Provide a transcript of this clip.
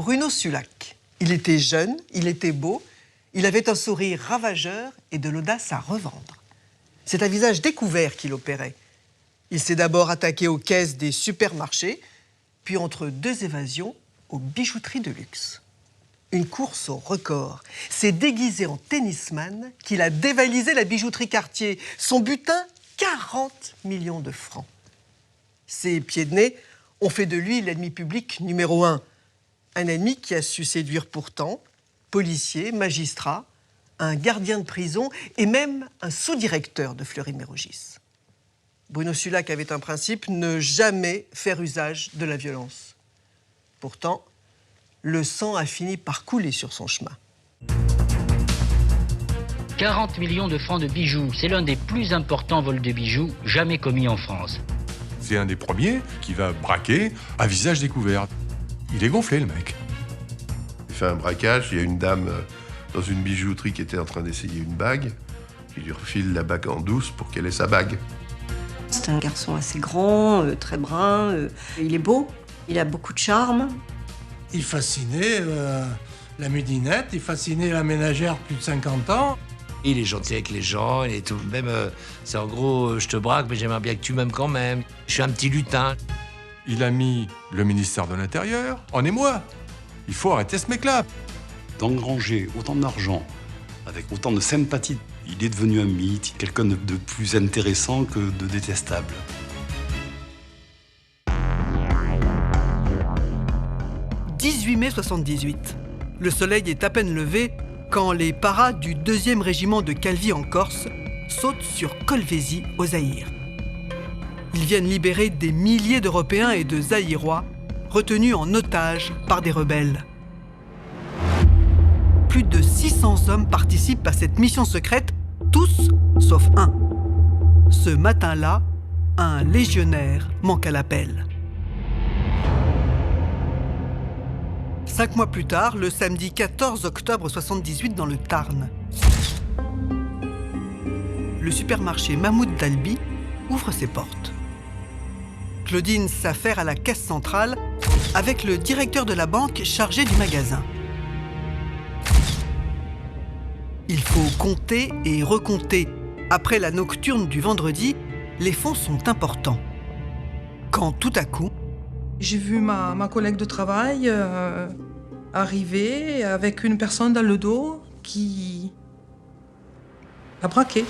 Bruno Sulac. Il était jeune, il était beau, il avait un sourire ravageur et de l'audace à revendre. C'est à visage découvert qu'il opérait. Il s'est d'abord attaqué aux caisses des supermarchés, puis entre deux évasions, aux bijouteries de luxe. Une course au record. C'est déguisé en tennisman qu'il a dévalisé la bijouterie Cartier. Son butin, 40 millions de francs. Ses pieds de nez ont fait de lui l'ennemi public numéro 1. Un ennemi qui a su séduire pourtant policier, magistrat, un gardien de prison et même un sous-directeur de Fleury-Mérogis. Bruno Sulac avait un principe, ne jamais faire usage de la violence. Pourtant, le sang a fini par couler sur son chemin. 40 millions de francs de bijoux, c'est l'un des plus importants vols de bijoux jamais commis en France. C'est un des premiers qui va braquer à visage découvert. Il est gonflé, le mec. Il fait un braquage, il y a une dame dans une bijouterie qui était en train d'essayer une bague. Il lui refile la bague en douce pour qu'elle ait sa bague. C'est un garçon assez grand, très brun. Il est beau, il a beaucoup de charme. Il fascinait la midinette, il fascinait la ménagère plus de 50 ans. Il est gentil avec les gens, il est tout même. C'est en gros, je te braque, mais j'aimerais bien que tu m'aimes quand même. Je suis un petit lutin. Il a mis le ministère de l'Intérieur en émoi. Il faut arrêter ce mec-là. D'engranger autant d'argent, avec autant de sympathie, il est devenu un mythe, quelqu'un de plus intéressant que de détestable. « 18 mai 78. Le soleil est à peine levé quand les paras du 2e régiment de Calvi en Corse sautent sur Colvézi au Zaïre. Ils viennent libérer des milliers d'Européens et de Zaïrois retenus en otage par des rebelles. Plus de 600 hommes participent à cette mission secrète, tous sauf un. Ce matin-là, un légionnaire manque à l'appel. 5 mois plus tard, le samedi 14 octobre 78 dans le Tarn, le supermarché Mahmoud Dalbi ouvre ses portes. Claudine s'affaire à la caisse centrale avec le directeur de la banque chargé du magasin. Il faut compter et recompter. Après la nocturne du vendredi, les fonds sont importants. Quand tout à coup... J'ai vu ma collègue de travail arriver avec une personne dans le dos qui l'a braqué.